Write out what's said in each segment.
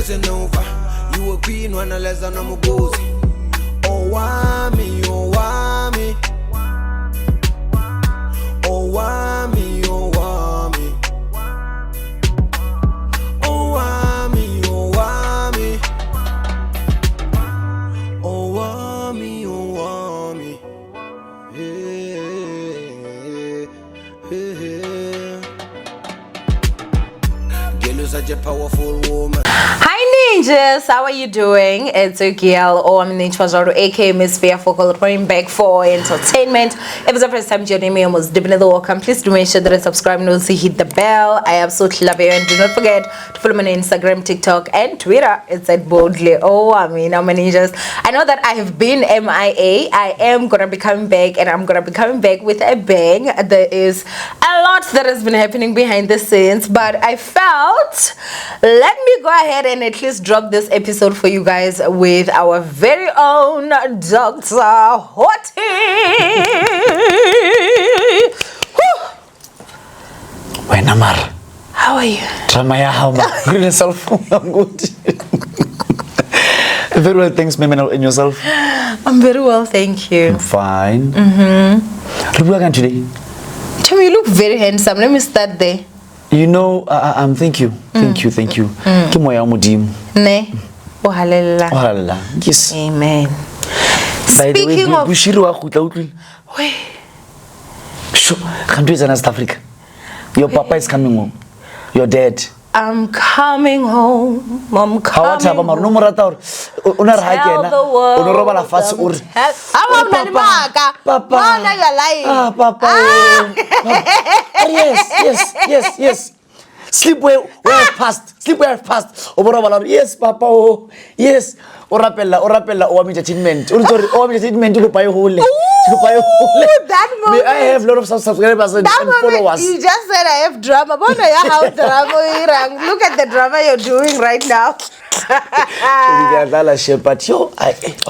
listen over. You a queen when I less than I'm a gozy. Owamie, Owamie. Owamie, Owamie. Owamie, Owamie. Owamie, Owamie. Girl, you're such a powerful woman. Hi ninjas, how are you doing? It's your girl Owamie aka Miss Fear Focal, reporting back for entertainment. If it's the first time joining me, almost definitely welcome. Please do make sure that you subscribe and also hit the bell. I absolutely love you, and do not forget to follow me on Instagram, TikTok, and Twitter. It's at boldly Owamie. Now my ninjas, I know that I have been MIA. I am gonna be coming back, and I'm gonna be coming back with a bang. There is a lot that has been happening behind the scenes, but I felt let me go ahead and at least drop this episode for you guys with our very own Dr. Phofedi. Wait, Namar. How are you? Tramaya, how yourself? I'm good. Very well, thanks, Meme, and yourself? I'm very well, thank you. I'm fine. Look at today. Tell me, you look very handsome. Let me start there. You know, thank you. Thank you. Kimoya mudim. Ne. Oh, hallelujah. Oh, hallelujah. Yes. Amen. Speaking of Bushiri wa khutla. Wait. Sure. Country is in South Africa. Your papa is coming home. Your dad. I'm coming home. I'm coming home. No morata or una Tell the world. Roba la face or. Papa. You're lying. Papa. Yes. Sleep where I've passed. Yes, Papa. Oh, yes. Orapella. Owamie entertainment. Owamie entertainment. To buy whole. That moment. May I have a lot of subscribers and followers. You just said I have drama. Look at the drama you're doing right now.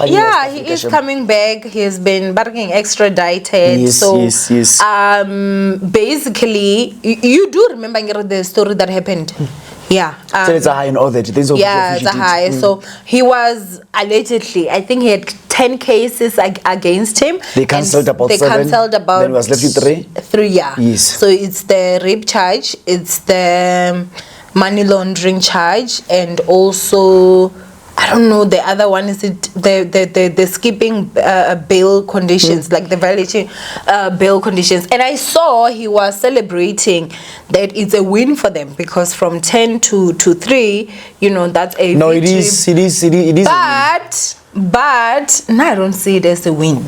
Yeah, he is coming back. He has been bargaining extradited. Yes. Basically, you do remember the story that happened. Yeah. So it's a high in all that. It's a high. So he was allegedly, I think he had 10 cases against him. They cancelled about 7. Then was left with 3. 3, yeah. Yes. So it's the rape charge, it's the money laundering charge, and also I don't know, the other one is it the skipping bail conditions, like the violating bail conditions. And I saw he was celebrating that it's a win for them, because from 10 to 3, you know, that's a no, victory. It is. But no, I don't see it as a win.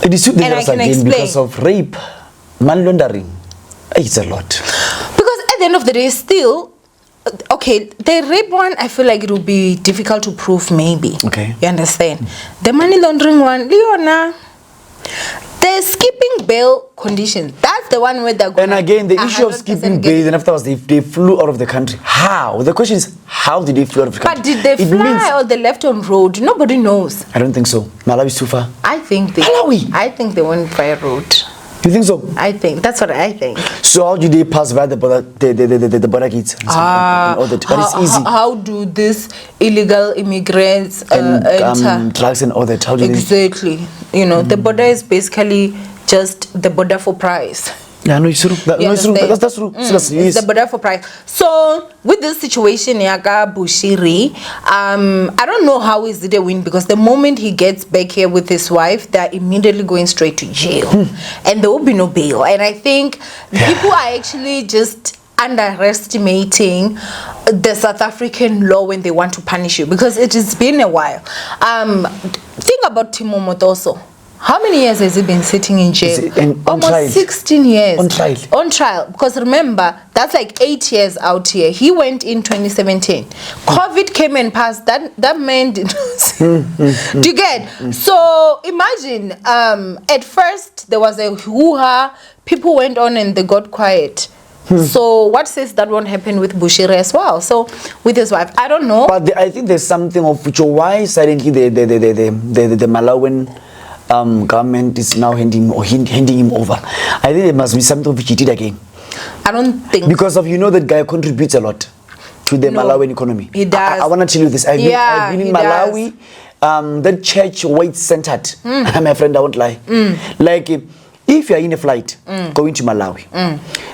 It is too dangerous again explain. Because of rape, money laundering. It's a lot. Because at the end of the day, still. Okay, the rape one, I feel like it will be difficult to prove, maybe. Okay. You understand? The money laundering one, Leona, the skipping bail condition, that's the one where they're going. And again, the issue of skipping bail, and afterwards they flew out of the country. How? The question is, how did they fly out of the country? But did they fly or they left on road? Nobody knows. I don't think so. Malawi is too far. I think they went by road. You think so? I think that's what I think. So how do they pass via the border gates? And all that? But it's easy. How do these illegal immigrants enter? Drugs and all that? How do exactly. You know, the border is basically just the border for price. Yeah, no, it's true. That's true. It's the border for price. So with this situation, Yaga Bushiri, I don't know how is it a win, because the moment he gets back here with his wife, they're immediately going straight to jail, and there will be no bail. And I think people are actually just underestimating the South African law when they want to punish you, because it has been a while. Think about Timo Motoso. How many years has he been sitting in jail? Almost trial. 16 years. On trial. On trial. Because remember, that's like 8 years out here. He went in 2017. COVID came and passed. That man did Do you get? So imagine, at first there was a hoo-ha. People went on and they got quiet. So what says that won't happen with Bushiri as well? So with his wife, I don't know. But I think there's something of which why suddenly the Malawian government is now handing him over. I think there must be something which he did again. I don't think, because of, you know, that guy contributes a lot. to the Malawian economy. He does. I want to tell you this. I've been in he Malawi. That church weight centered. My friend, I won't lie. Like if you are in a flight going to Malawi,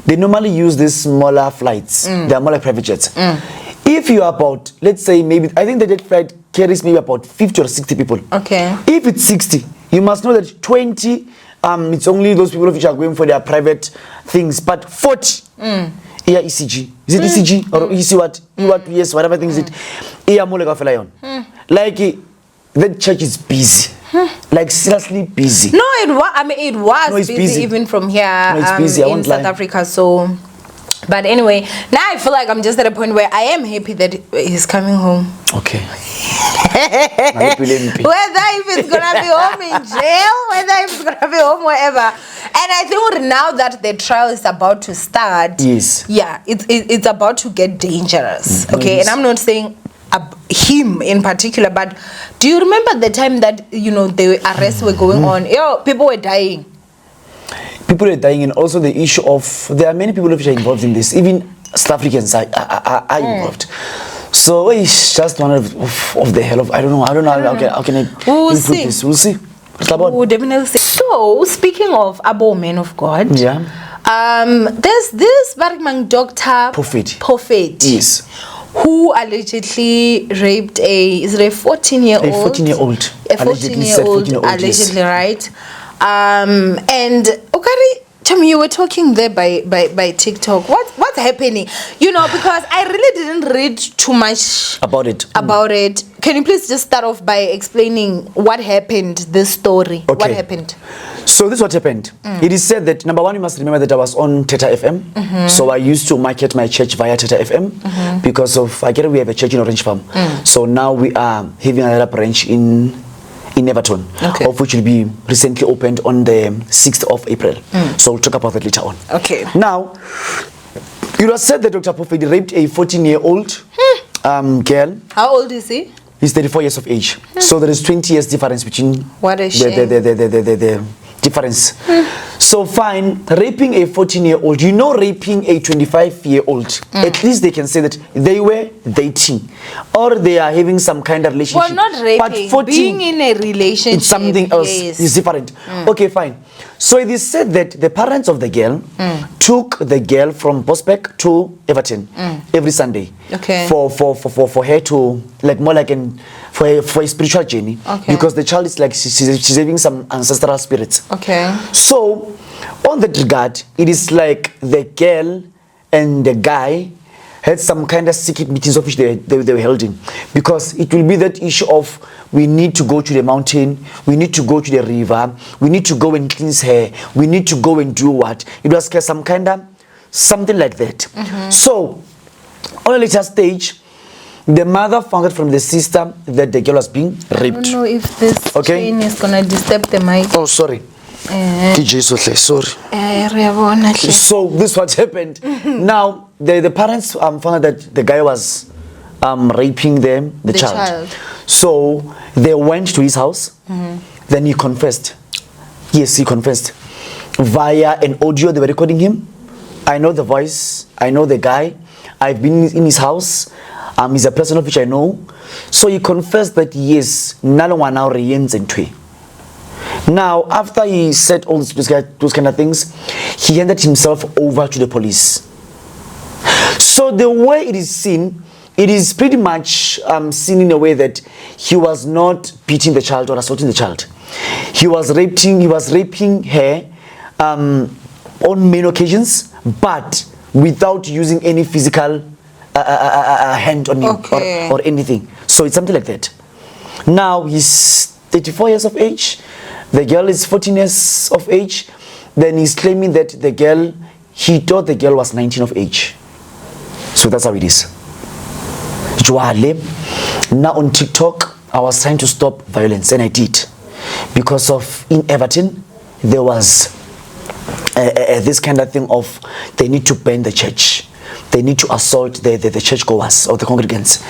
they normally use these smaller flights. They are more like private jets. If you are about, let's say maybe, I think the jet flight carries maybe about 50 or 60 people. Okay. If it's 60, you must know that 20, it's only those people which are going for their private things, but 40, yeah, ECG. Is it ECG or EC what? Yes, whatever thing is it. Like the church is busy. Like seriously busy. No, it was. I mean, it was busy even from here in South Africa. So, but anyway, now I feel like I'm just at a point where I am happy that he's coming home. Okay. Whether if it's gonna be home in jail, whether if it's gonna be home wherever. And I think now that the trial is about to start, yes, yeah, it's about to get dangerous. Okay, and I'm not saying him in particular, but do you remember the time that the arrests were going on? People were dying. People are dying, and also the issue of there are many people who are involved in this. Even South Africans are involved. So it's just one of the hell of I don't know how can I we'll put see. this. We'll see. We'll definitely see. So speaking of Abo men of God, yeah, there's this Barikmang doctor Phofedi. Yes. Who allegedly raped a 14-year-old. A 14-year-old. Allegedly, right? And Okari, tell me, you were talking there by TikTok. What's happening? Because I really didn't read too much about it. Can you please just start off by explaining what happened, this story? Okay. What happened? So this is what happened. It is said that, number one, you must remember that I was on Theta FM. So I used to market my church via Theta FM because of, we have a church in Orange Farm. So now we are having another branch in Everton, of which will be recently opened on the 6th of April. So we'll talk about that later on. Okay. Now, it was said that Dr. Phofedi raped a 14-year-old girl. How old is he? He's 34 years of age. So there is 20 years difference between the difference. So fine, raping a 14-year-old, raping a 25-year-old, at least they can say that they were dating or they are having some kind of relationship. Well, not raping, but 14, being in a relationship. It's something else. Yes. It's different. Okay, fine. So it is said that the parents of the girl took the girl from Bosbeck to Everton every Sunday. Okay. For her to for a spiritual journey. Okay. Because the child is like she's having some ancestral spirits. Okay. So on that regard, it is like the girl and the guy had some kind of secret meetings of which they were held in, because it will be that issue of we need to go to the mountain, we need to go to the river, we need to go and cleanse her, we need to go and do what. It was some kind of something like that. So on a later stage, the mother found out from the sister that the girl was being raped. I don't know if this chain is gonna disturb the mic. Oh, sorry. DJ sorry. So this is what happened. Now the parents found out that the guy was raping the child. So they went to his house. Then he confessed. Yes, he confessed via an audio. They were recording him. I know the voice. I know the guy. I've been in his house. He's a person of which I know. So he confessed that yes, now, after he said all those kind of things, he handed himself over to the police. So the way it is seen, it is pretty much seen in a way that he was not beating the child or assaulting the child. He was raping her on many occasions, but without using any physical hand on him or anything. So it's something like that. Now he's 34 years of age. The girl is 14 years of age. Then he's claiming that he thought the girl was 19 of age. So that's how it is. Now on TikTok, I was trying to stop violence, and I did. Because of in Everton, there was this kind of thing of they need to burn the church. They need to assault the churchgoers or the congregants.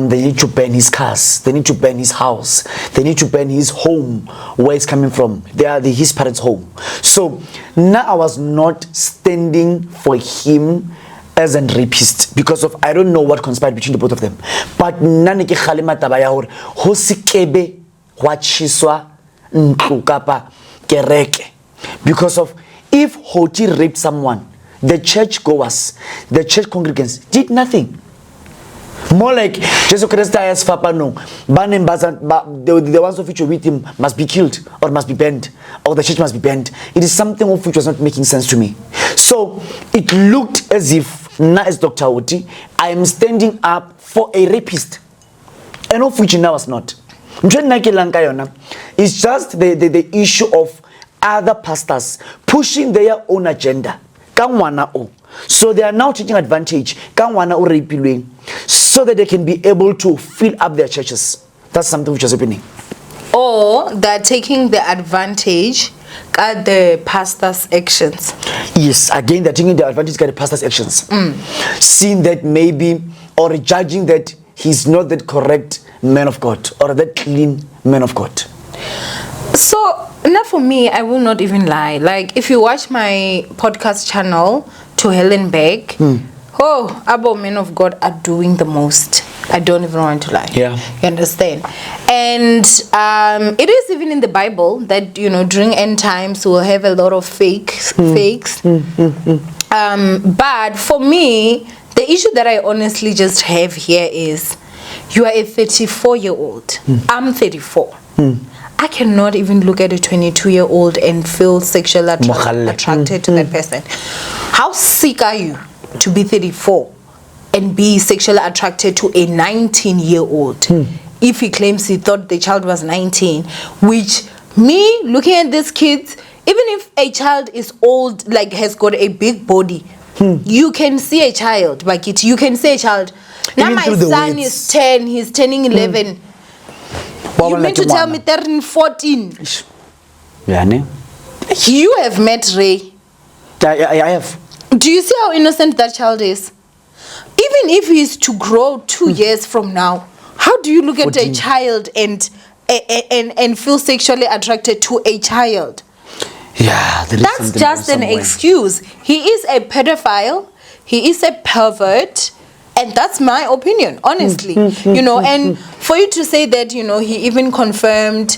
They need to burn his cars. They need to burn his house. They need to burn his home, where he's coming from. They are his parents' home. So now I was not standing for him as a rapist because of I don't know what conspired between the both of them. But nane ke khalema taba ya hore ho sekebe hwa chiswa ntlo kapa kereke, because of if Hoti raped someone, the church goers, the church congregants did nothing. More like Jesus Christ as Fapano, the ones of which were with him must be killed or must be burned, or the church must be burned. It is something of which was not making sense to me. So it looked as if, now as Dr. Oti, I am standing up for a rapist, and of which now was not. It's just the issue of other pastors pushing their own agenda. So they are now taking advantage so that they can be able to fill up their churches. That's something which is happening. Or they're taking the advantage at the pastor's actions. Yes, again, they're taking the advantage at the pastor's actions. Seeing that maybe, or judging that he's not that correct man of God, or that clean man of God. So, now for me, I will not even lie. Like, if you watch my podcast channel, To Hell and Back, Abo men of God are doing the most. I don't even want to lie. Yeah. You understand? And it is even in the Bible that, you know, during end times we'll have a lot of fakes. But for me, the issue that I honestly just have here is you are a 34-year-old. I'm 34. I cannot even look at a 22-year-old and feel sexually attracted to that person. How sick are you to be 34 and be sexually attracted to a 19-year-old if he claims he thought the child was 19? Which, me looking at these kids, even if a child is old, like has got a big body, you can see a child, like it. You can see a child. Now my son is 10, he's turning 11. You mean to tell me they're 14? Yeah, you have met Ray. I have. Do you see how innocent that child is? Even if he's to grow 2 years from now, how do you look 14. At a child and feel sexually attracted to a child? Yeah, that's just an excuse. He is a pedophile. He is a pervert. And that's my opinion, honestly. You know, and for you to say that, you know, he even confirmed,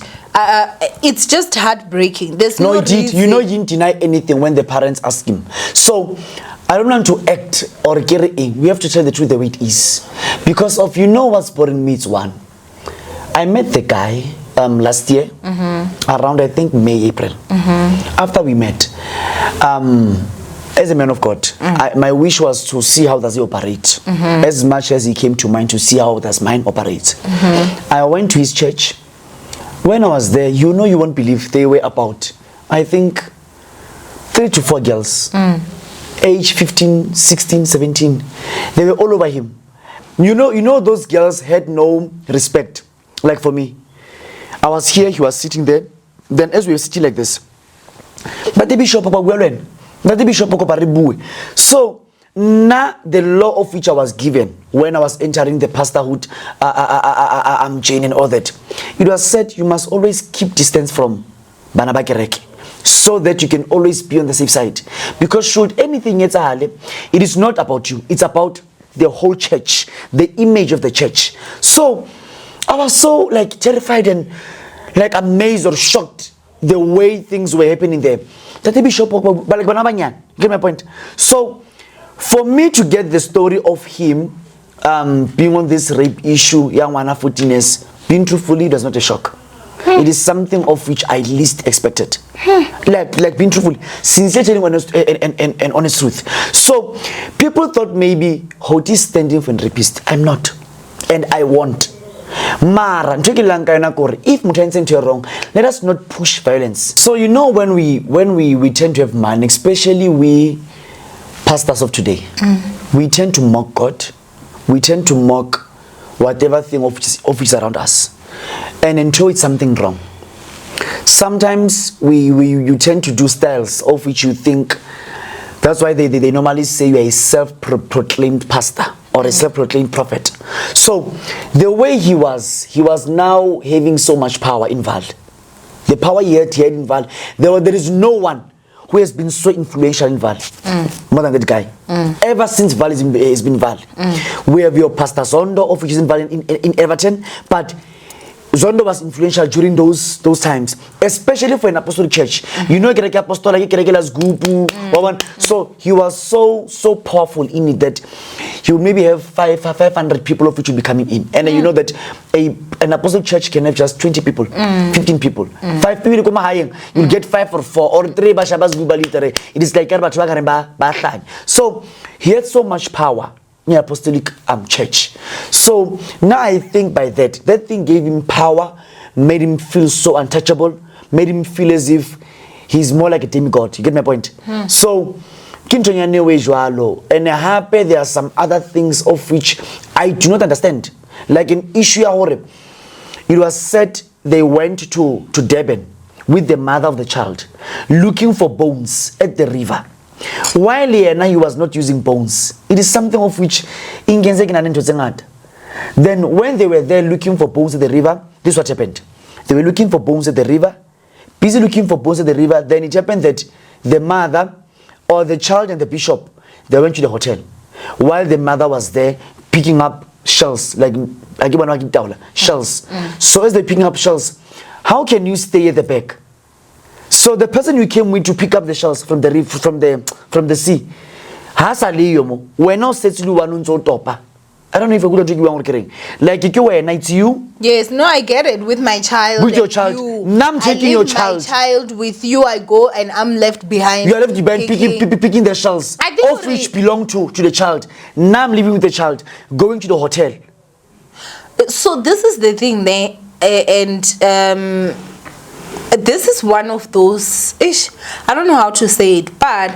it's just heartbreaking. There's no reason. You know, he didn't deny anything when the parents asked him. So, I don't want to act or get it in. We have to tell the truth the way it is. Because of, you know what's bothering me, it's one. I met the guy last year, around, I think, May, April. After we met, as a man of God, my wish was to see how does he operate, as much as he came to mind to see how does mine operate. I went to his church. When I was there, you know, you won't believe, they were about, I think, 3 to 4 girls, age 15, 16, 17. They were all over him. You know, those girls had no respect. Like for me, I was here, he was sitting there. Then as we were sitting like this, but the bishop so now the law of which I was given when I was entering the pastorhood, Jane and all that, it was said you must always keep distance from Banabakereke so that you can always be on the safe side. Because should anything get it is not about you, it's about the whole church, the image of the church. So I was so like terrified and like amazed or shocked the way things were happening there. That bishop, get my point. So for me to get the story of him being on this rape issue, young one 14 years, being truthfully, it was not a shock. It is something of which I least expected. Like being truthful, sincerely and honest truth. So people thought maybe Hoti is standing for a rapist. I'm not, and I won't. Mara, if Mutansen to wrong, let us not push violence. So you know, when we tend to have money, especially we pastors of today, we tend to mock God, we tend to mock whatever thing of which is around us, and until it's something wrong. Sometimes you tend to do styles of which you think. That's why they normally say you are a self-proclaimed pastor or a self-proclaimed prophet. So the way he was now having so much power involved. The power he had involved, there is no one who has been so influential in Valley, more than that guy. Ever since Valley has been Valley. We have your Pastor Zondo, of which is in Valley in Everton, but Zondo was influential during those times, especially for an apostolic church. You know, so he was so powerful in it that he would maybe have 500 people of which will be coming in, and you know that an apostolic church can have just 20 people, 15 people, 5 people come high. You'll get 5 or 4 or 3 bashabas gubalitere. It is like so he had so much power in the apostolic church. So now I think by that thing gave him power, made him feel so untouchable, made him feel as if he's more like a demigod. You get my point? So and there are some other things of which I do not understand. Like in issue it was said they went to Durban with the mother of the child looking for bones at the river. While he was not using bones, it is something of which then when they were there looking for bones at the river, this is what happened. They were looking for bones at the river, busy looking for bones at the river. Then it happened that the mother or the child and the bishop, they went to the hotel while the mother was there picking up shells, like shells. So as they're picking up shells, how can you stay at the back? So the person you came with to pick up the shells from the reef, from the sea, we're now set to one topa. I don't know if I could you kidding. Like it's you. Yes, no, I get it. With my child. With your child. Now I'm taking your child. My child with you, I go and I'm left behind. You are left behind picking the shells, of which belong to the child. Now I'm living with the child, going to the hotel. So this is the thing there, and this is one of those I don't know how to say it, but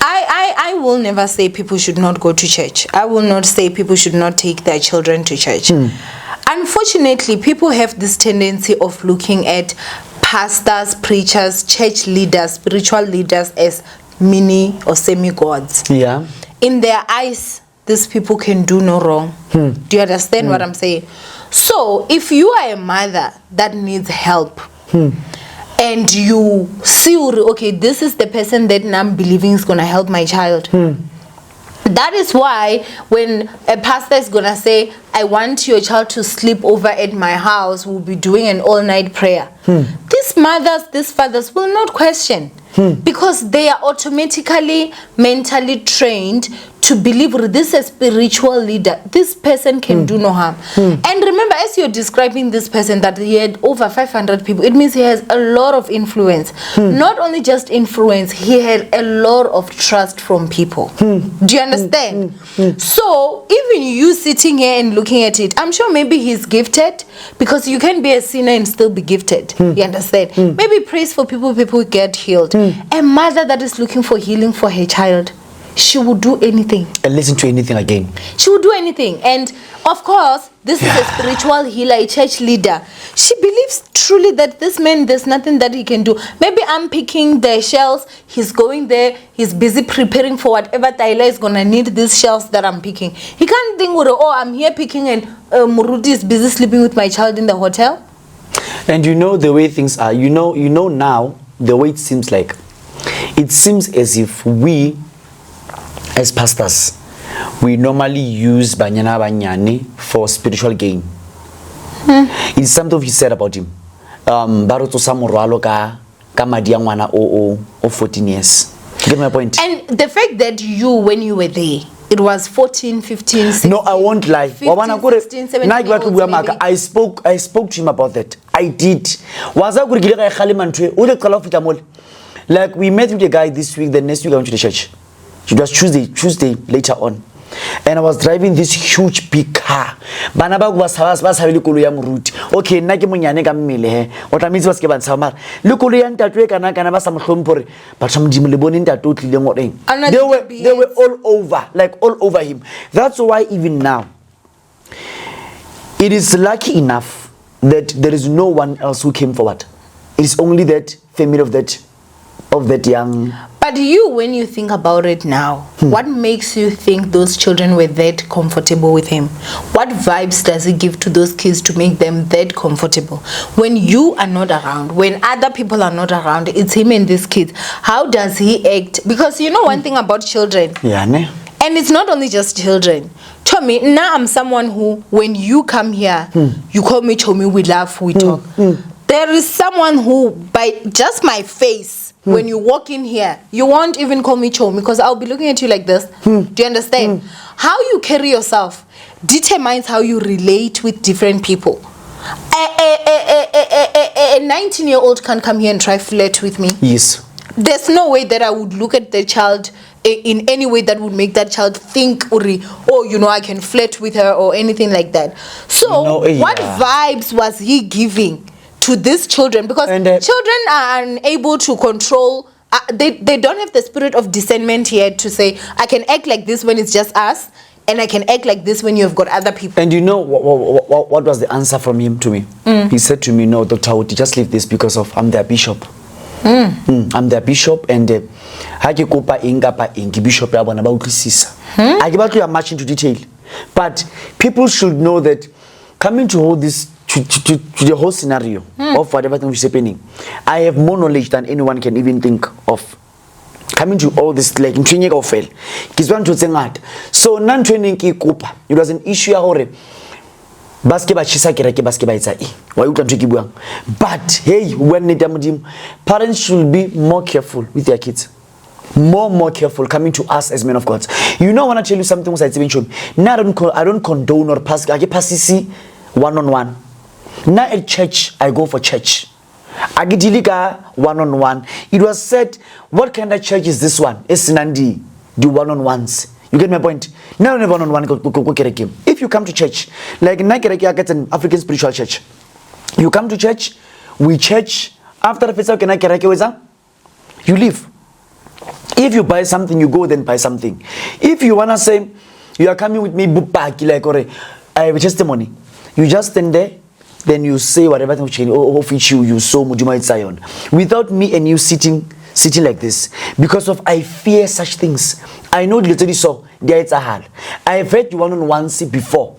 I will never say people should not go to church. I will not say people should not take their children to church. Unfortunately, people have this tendency of looking at pastors, preachers, church leaders, spiritual leaders as mini or semi-gods. Yeah. In their eyes, these people can do no wrong. Do you understand what I'm saying? So if you are a mother that needs help, and you see, okay, this is the person that I'm believing is going to help my child. That is why when a pastor is going to say, I want your child to sleep over at my house, we'll be doing an all-night prayer. These mothers, these fathers will not question, because they are automatically mentally trained to believe this is a spiritual leader. This person can do no harm. And remember, as you're describing this person, that he had over 500 people, it means he has a lot of influence. Not only just influence, he had a lot of trust from people. Do you understand? So even you sitting here and looking at it, I'm sure maybe he's gifted, because you can be a sinner and still be gifted. You understand? Maybe praise for people get healed. A mother that is looking for healing for her child, she would do anything. And listen to anything again. She would do anything. And of course, this is a spiritual healer, a church leader. She believes truly that this man, there's nothing that he can do. Maybe I'm picking the shells. He's going there. He's busy preparing for whatever Tyler is going to need these shells that I'm picking. He can't think, oh, I'm here picking and Muruti is busy sleeping with my child in the hotel. And you know the way things are. You know now the way it seems like. It seems as if we, as pastors, we normally use Banyana Banyani for spiritual gain. It's something he said about him. Baroto Samuralo ka Madiangwana o 14 years. You get my point? And the fact that you, when you were there, it was 14, 15, 16. No, I won't lie. 15, 16, 17 I spoke to him about that. I did. Like we met with a guy this week, the next week I went to the church. It was Tuesday later on. And I was driving this huge big car. Banabag was okay, Nakimunyane Gamile. What I mean was given summer. Lukulian Tatwek and Nakanabasam Humpur, but some Jimlibonin totally they were all over, like all over him. That's why even now it is lucky enough that there is no one else who came forward. It is only that family of that young. But you, when you think about it now, what makes you think those children were that comfortable with him? What vibes does he give to those kids to make them that comfortable? When you are not around, when other people are not around, it's him and these kids. How does he act? Because you know one thing about children. Yeah, ne? And it's not only just children. Chomi, now I'm someone who, when you come here, you call me Chomi, we laugh, we talk. There is someone who, by just my face, when you walk in here, you won't even call me Chomi because I'll be looking at you like this. Do you understand? How you carry yourself determines how you relate with different people. A 19-year-old can come here and try flirt with me. Yes. There's no way that I would look at the child in any way that would make that child think, oh, you know, I can flirt with her or anything like that. So, what vibes was he giving to these children? Because children are unable to control, they don't have the spirit of discernment yet to say, I can act like this when it's just us, and I can act like this when you've got other people. And you know what was the answer from him to me? He said to me, no, Dr. Oti, just leave this because of I'm their bishop. I'm their bishop, and bishop I give out much into detail, but people should know that coming to all this to the whole scenario of whatever thing is happening, I have more knowledge than anyone can even think of. Coming to all this, like in training of fail, so non training it was an issue basketball chisa kereke basketball itsa why you can take buang. But hey, when parents should be more careful with their kids, more careful coming to us as men of God. You know, I want to tell you something now I don't condone or pass one-on-one. Now at church I go for church. Agidiliga one-on-one. It was said, what kind of church is this one? It's Nandi, do one-on-ones. You get my point? Now one-on-one. If you come to church, like Nakereke gets an African spiritual church, you come to church, we church, after the festival, you leave. If you buy something, you go then buy something. If you wanna say you are coming with me, like I have a testimony, you just stand there, then you say whatever of which you saw Mujuma Zion, without me and you sitting like this, because of I fear such things. I know literally so there it's a hard. I have heard you one-on-ones before.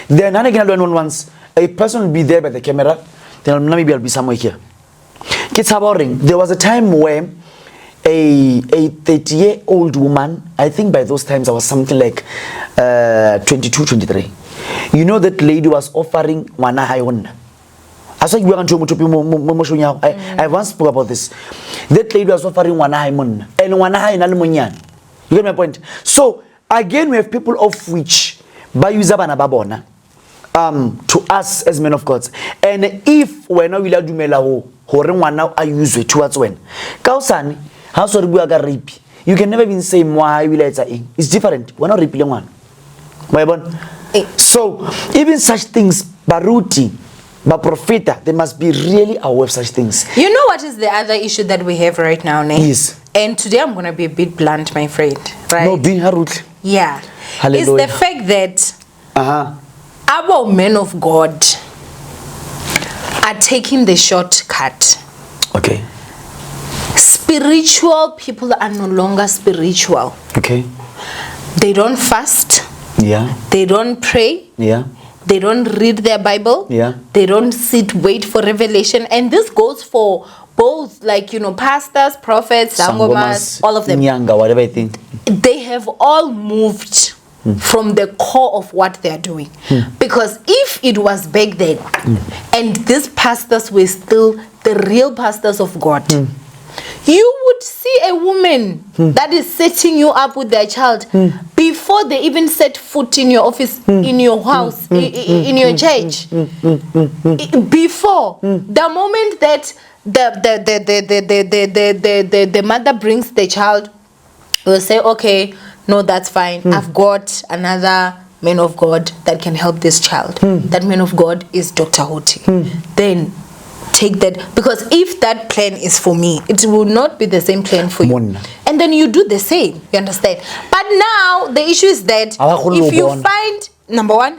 Then again one-on-ones, a person will be there by the camera, then maybe I'll be somewhere here. Kids are boring. There was a time where a 30-year-old woman, I think by those times I was something like 22, 23. You know that lady was offering wana hayona. I once spoke about this. That lady was offering wana haymon and wana hayna. You get my point? So again, we have people of which by usabana babona to us as men of God. And if we're not willing to dumela ho re ngwana a use towards when kausane how so re bua ka rape, you can never even say why will it's different. We're not raping one. So even such things, baruti, profeta, they must be really aware of such things. You know what is the other issue that we have right now, ne? Yes. And today I'm gonna be a bit blunt, my friend. Right? No, be harut. Yeah. Hallelujah. It's the fact that our men of God are taking the shortcut. Okay. Spiritual people are no longer spiritual. Okay. They don't fast. Yeah. They don't pray. Yeah. They don't read their Bible. Yeah. They don't wait for revelation. And this goes for both, like, you know, pastors, prophets, sangomas, all of them. Nyanga, whatever I think. They have all moved from the core of what they're doing. Because if it was back then, and these pastors were still the real pastors of God, you would see a woman that is setting you up with their child before they even set foot in your office, in your house, in your church. Before the moment that the mother brings the child, will say, okay, no, that's fine. I've got another man of God that can help this child. That man of God is Dr. Oti. Then take that, because if that plan is for me, it will not be the same plan for you. And then you do the same, you understand? But now the issue is that if you find, number one,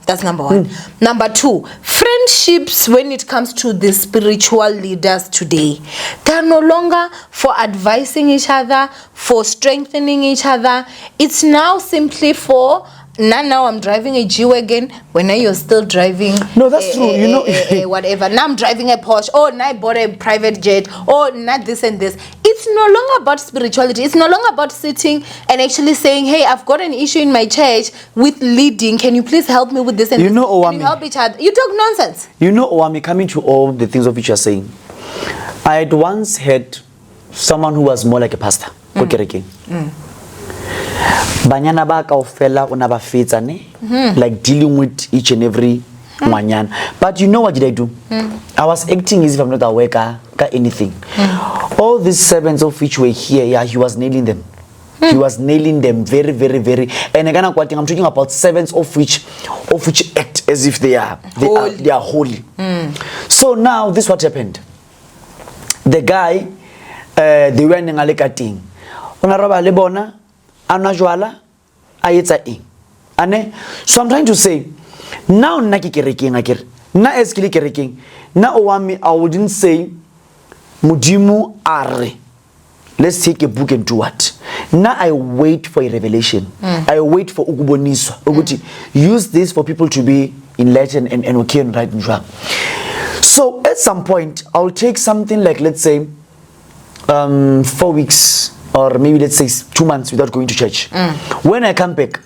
that's number one. Number two, friendships, when it comes to the spiritual leaders today, they're no longer for advising each other, for strengthening each other. It's now simply for now I'm driving a G-Wagon, when you're still driving no, that's true. You know, whatever. Now I'm driving a Porsche, or now I bought a private jet, or not this and this. It's no longer about spirituality. It's no longer about sitting and actually saying, hey, I've got an issue in my church with leading. Can you please help me with this and you this? know, Owamie, Can you help each other? You talk nonsense. You know, Owamie, coming to all the things of which you're saying, I had once had someone who was more like a pastor. Banyana ba kaofela una ba fetsane, like dealing with each and every manyana. But you know what did I do? I was acting as if I'm not aware ka anything. All these servants of which were here, yeah, he was nailing them. He was nailing them very, very, very. And again, I'm talking about servants of which act as if they are holy. So now this what happened. The guy, they were in Ngalekating. Unaraba lebona. Anajwala ayetsa eng ane. So I'm trying to say now na ke kerekeng akere na eskile kerekeng na Owamie, I wouldn't say mudimu are, let's take a book and do what. Now I wait for a revelation. I wait for ukuboniswa ukuthi use this for people to be enlightened and okay and right and wrong. So at some point I'll take something like, let's say 4 weeks or maybe let's say 2 months without going to church. When I come back,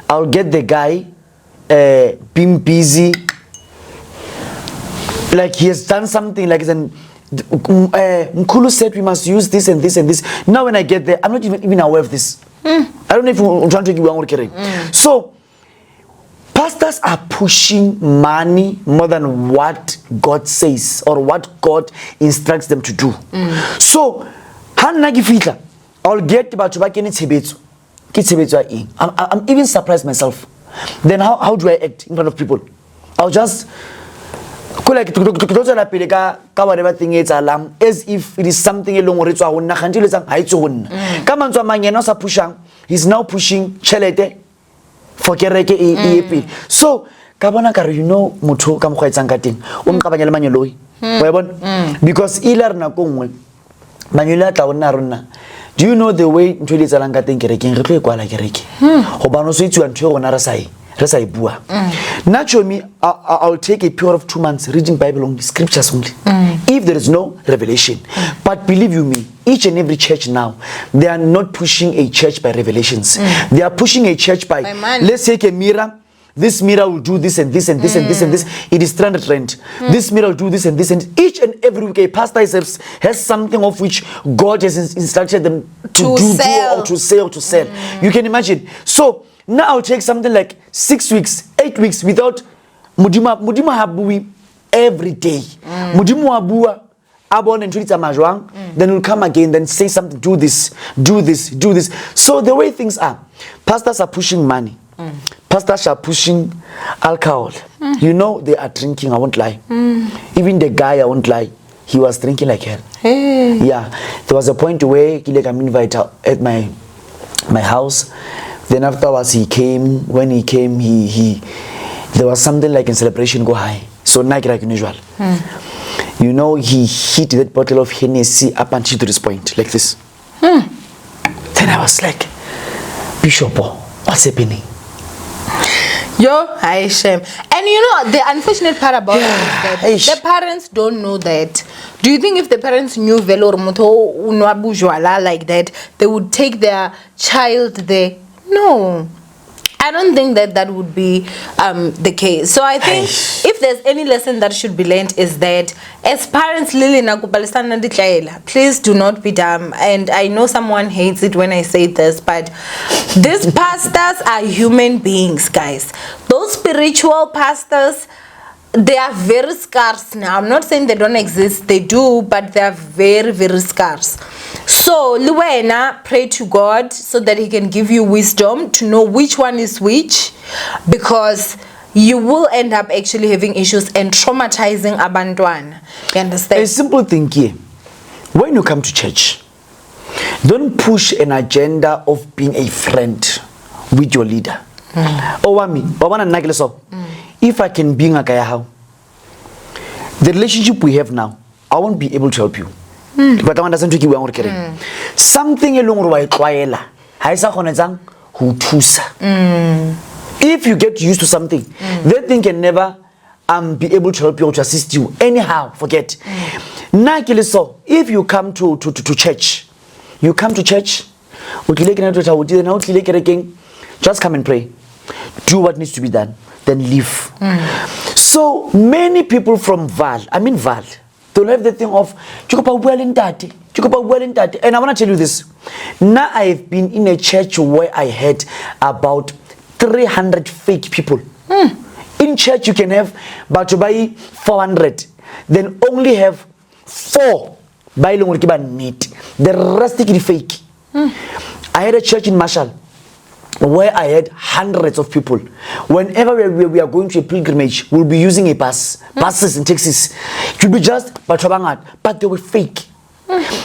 I'll get the guy being busy, like he has done something, like Mkulu said we must use this and this and this. Now when I get there, I'm not even aware of this. I don't know if I'm trying to give you So pastors are pushing money more than what God says or what God instructs them to do. So I'll get about I'm even surprised myself. Then how do I act in front of people? I'll just like whatever thing is alarm as if it is something along or he's now pushing chelete for kereke EP. So you know motho ka mokgwa etsang ka teng o mqabanyela manyeloi wa bona because ilar na kongwe manyela tla ona rona. Do you know the way ntwele tsalang ka teng kerekeng re tlo ikwala kereke go bana so itsuwa ntwe gona re sai bua. Naturally I'll take a period of 2 months reading Bible only, scriptures only, if there is no revelation. But believe you me, each and every church now, they are not pushing a church by revelations. They are pushing a church by let's take a mirror. This mirror will do this and this and this and this and this. It is trend. This mirror will do this and this, and each and every week a pastor has something of which God has instructed them to sell. You can imagine. So now I'll take something like 6 weeks, 8 weeks without mudima habui every day. Mudimu habua abon and treat amajwang. Then we'll come again, then say something, do this. So the way things are, pastors are pushing money. Pastors are pushing alcohol. You know they are drinking, I won't lie. Even the guy, I won't lie, he was drinking like hell. Yeah, there was a point where he like I'm invited at my house. Then afterwards he came. When he came, he there was something like in celebration go high. So like usual. You know, he hit that bottle of Hennessy up until to this point, like this. Then I was like, Bishop, what's happening? Yo, hi shame. And you know the unfortunate part about it is that the parents don't know that. Do you think if the parents knew Velo Moto Unwabujwala like that, they would take their child there? No. I don't think that would be the case. So I think if there's any lesson that should be learned is that as parents, please do not be dumb. And I know someone hates it when I say this, but these pastors are human beings, guys. Those spiritual pastors, they are very scarce now. I'm not saying they don't exist, they do, but they are very, very scarce. So Luena, pray to God so that he can give you wisdom to know which one is which, because you will end up actually having issues and traumatizing abantwana. You understand? A simple thing here, when you come to church, don't push an agenda of being a friend with your leader. Owamie, if I can be a guy how the relationship we have now, I won't be able to help you. But I understand to keep on something along right kwaela. Haisa khonetsang ho thusa. If you get used to something, that thing can never be able to help you or to assist you. Anyhow, forget. So if you come to church, just come and pray. Do what needs to be done, then leave. So many people from Val, they'll have the thing of and I want to tell you this. Now I've been in a church where I had about 300 fake people. In church you can have but to buy 400, then only have 4 buy need. The rest is fake. I had a church in Marshall where I had hundreds of people. Whenever we are going to a pilgrimage, we'll be using a buses and taxis. It will be just but they were fake.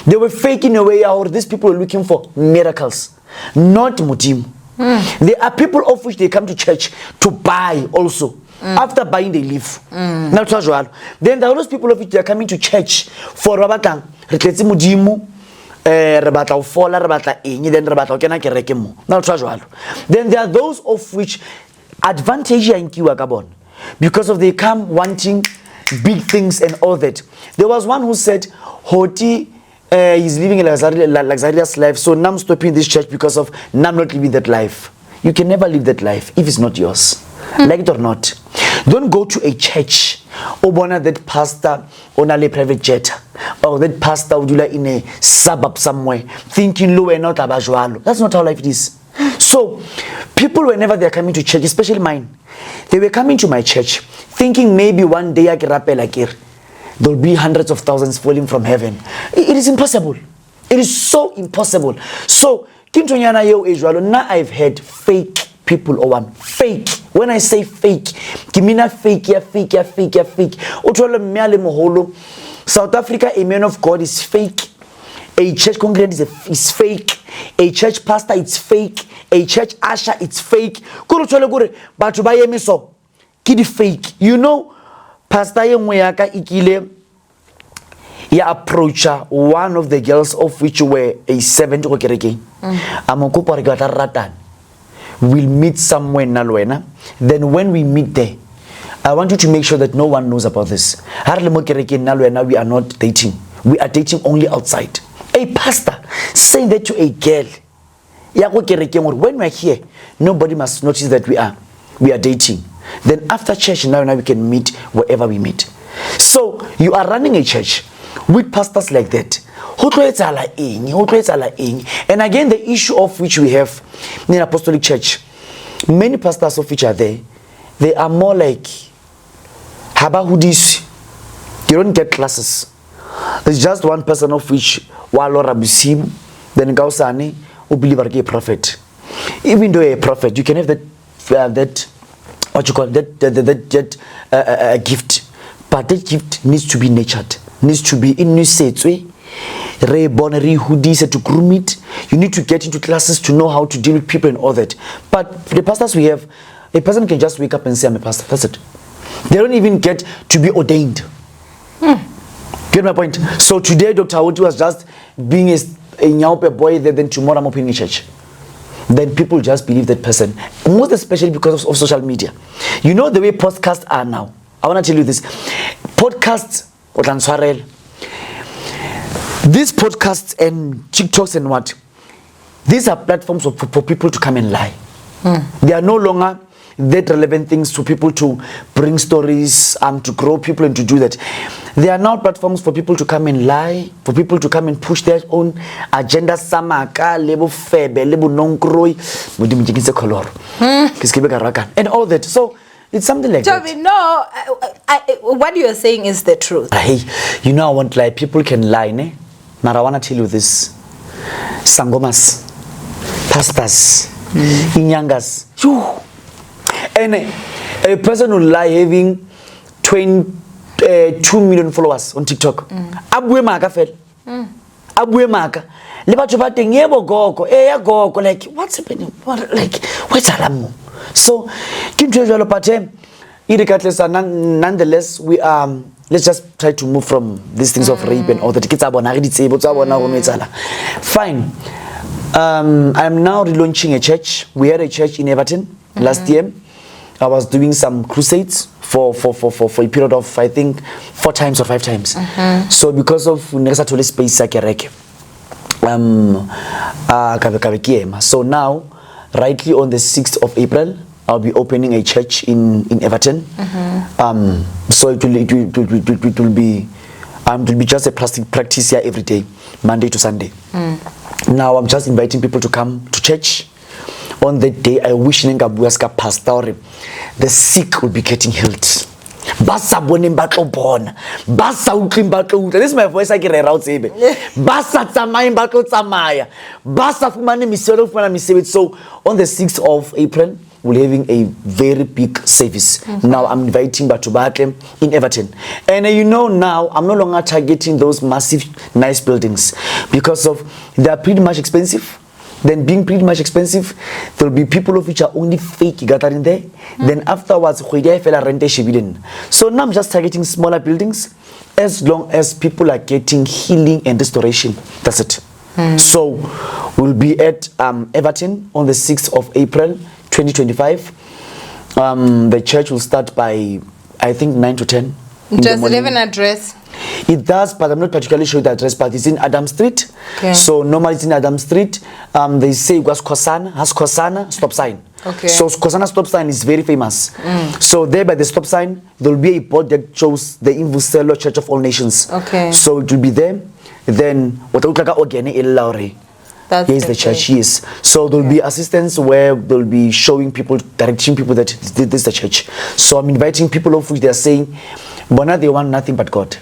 They were fake in a way, or these people were looking for miracles, not mutim. There are people of which they come to church to buy also. After buying, they leave. Not usual. Then there are those people of which they are coming to church for rabatang. Then there are those of which advantage in Kiwakabon because of they come wanting big things and all that. There was one who said, Hoti is living a luxurious life, so now I'm stopping this church because of now I'm not living that life. You can never live that life if it's not yours. Like it or not. Don't go to a church or that pastor on a private jet or that pastor in a suburb somewhere thinking low and not abajualo. That's not how life it is. So people, whenever they're coming to church, especially mine, they were coming to my church thinking maybe one day there'll be hundreds of thousands falling from heaven. It is impossible. It is so impossible. So now I've had fake people, Owamie. Fake. When I say fake, kimina fake. South Africa, a man of God is fake. A church congregant is fake. A church pastor is fake. A church usher it's fake. But to buy a miso, kid fake. You know, Pastor Yemweyaka Ikile, ya approach one of the girls of which were a 70 ratan. We'll meet somewhere in Nalwena. Then when we meet there, I want you to make sure that no one knows about this. Nalwena, we are not dating. We are dating only outside. A pastor saying that to a girl. When we're here, nobody must notice that we are dating. Then after church, now we can meet wherever we meet. So you are running a church with pastors like that. And again, the issue of which we have in Apostolic Church, many pastors of which are there, they are more like Habahudis. You don't get classes. There's just one person of which Walo Rabisim, then Gausani, who believe are a prophet. Even though a prophet, you can have that gift, but that gift needs to be nurtured, needs to be in reborn, to groom it. You need to get into classes to know how to deal with people and all that. But the pastors we have, a person can just wake up and say, I'm a pastor. That's it. They don't even get to be ordained. Get my point? So today, Dr. Awuti was just being a Nyaupe boy there, then tomorrow I'm opening a church. Then people just believe that person, most especially because of social media. You know the way podcasts are now. I want to tell you this. Podcasts, these podcasts and TikToks and what, these are platforms for people to come and lie. They are no longer that relevant things to people to bring stories, to grow people and to do that. They are now platforms for people to come and lie, for people to come and push their own agenda. Samaka, lebo febe, lebo nonkroi, and all that. So it's something like that. No, what you are saying is the truth. Hey, you know I won't lie. People can lie, ne? Now I want to tell you this. Sangomas, pastors, inyangas, and a person will lie having 2 million followers on TikTok. Abwe maka fel. Abwe maka. Like, what's happening? What's alarm? So, nonetheless, we are let's just try to move from these things of rape and all that. Fine. I'm now relaunching a church. We had a church in Everton last year. I was doing some crusades for a period of, I think, 4 times or 5 times. So because of Negasatole space, so now, rightly on the 6th of April, I'll be opening a church in Everton. So it will be just a plastic practice here every day, Monday to Sunday. Now I'm just inviting people to come to church. On that day, I wish Nengabuaska pastor, the sick will be getting healed. Basa bonem batlo born. Basa uklim batlo. This is my voice. I get a route. Basa tsamaya batlo tsamaya. Basa fumane misero fumana misero. So on the 6th of April, we're having a very big service. Now I'm inviting Batubake in Everton. And you know now, I'm no longer targeting those massive, nice buildings because of they are pretty much expensive. Then being pretty much expensive, there'll be people of which are only fake gathering there. Then afterwards, so now I'm just targeting smaller buildings as long as people are getting healing and restoration. That's it. So we'll be at Everton on the 6th of April 2025. The church will start by, I think, 9 to 10. Does it have an address? It does, but I'm not particularly sure the address, but it's in Adam Street. Okay. So normally it's in Adam Street. They say it was Kosana stop sign. Okay. So Kosana stop sign is very famous. So there by the stop sign, there will be a board that shows the Invuselo Church of All Nations. Okay. So it will be there. Then what Here's the church, yes. So there will be assistance where they'll be showing people, directing people that this is the church. So I'm inviting people of which they are saying, Bona, they want nothing but God.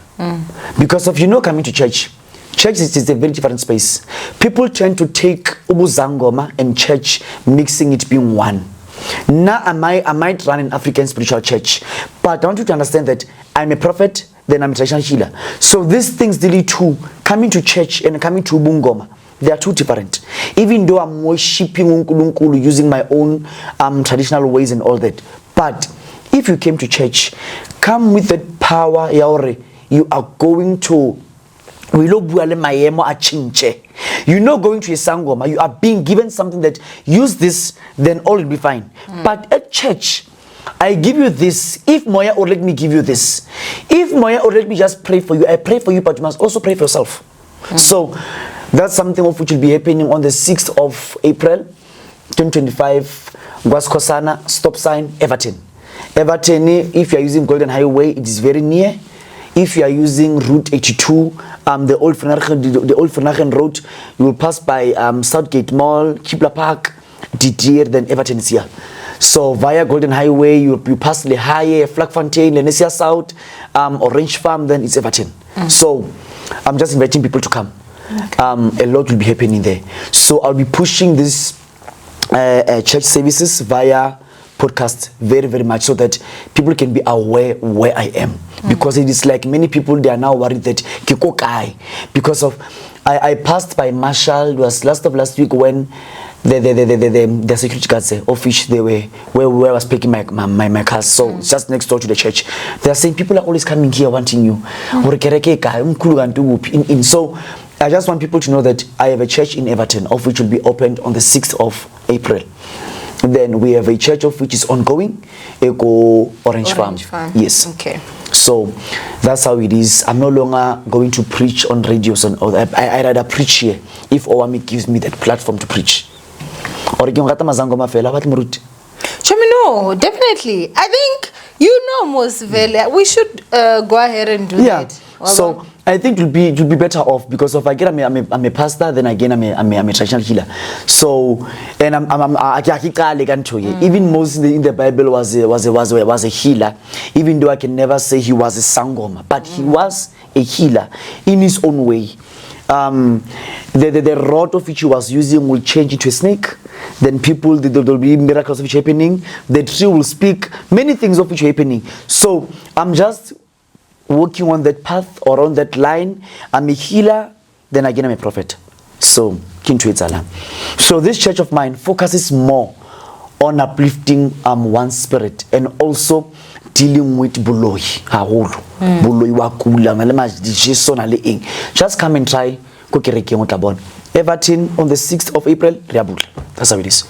Because of, coming to church is a very different space. People tend to take Ubuzangoma and church, mixing it being one. Now I might run an African spiritual church, but I want you to understand that I'm a prophet, then I'm a traditional healer. So these things really too, coming to church and coming to Ubungoma, they are two different. Even though I'm worshiping Unkulunkulu using my own traditional ways and all that. But if you came to church, come with that power, Yaore. You are going to you're not going to a sangoma. You are being given something that use this, then all will be fine. But at church, I give you this. If Moya or let me give you this. If Moya or let me just pray for you, I pray for you, but you must also pray for yourself. So that's something of which will be happening on the 6th of April 2025. Guaskosana, stop sign, Everton. Everton, if you are using Golden Highway, it is very near. If you are using Route 82, the old Vernagen Road, you will pass by Southgate Mall, Kibla Park, Didier, then Everton is here. So via Golden Highway, you pass Le Haye, Flagfontein, Lenesia South, Orange Farm, then it's Everton. So I'm just inviting people to come. A lot will be happening there. So I'll be pushing these church services via podcast very, very much so that people can be aware where I am. Because it is like many people, they are now worried that Kikokai, because of I passed by Marshall. It was last week when the security guards office they were where I was picking my cars. So it's just next door to the church. They are saying people are always coming here wanting you. So I just want people to know that I have a church in Everton, of which will be opened on the 6th of April. Then we have a church of which is ongoing, Eco Orange Farm. Yes. Okay. So that's how it is. I'm no longer going to preach on radios and all that. I rather preach here if Owamie gives me that platform to preach. No, definitely. I think most we should go ahead and do that. So I think it'll be better off because if I get I'm a pastor, then again I'm a traditional healer. So and even Moses in the Bible was a healer, even though I can never say he was a sangoma, but he was a healer in his own way. The rod of which he was using will change into a snake. Then there will be miracles of which happening. The tree will speak, many things of which are happening. So I'm just working on that path or on that line. I'm a healer, then again I'm a prophet. So this church of mine focuses more on uplifting one's spirit and also dealing with boloi haholo boloi wa kula na le majiso na le eng. Just come and try ko kerekeng o tla bona. Everton on the 6th of April, re a bula. That's how it is.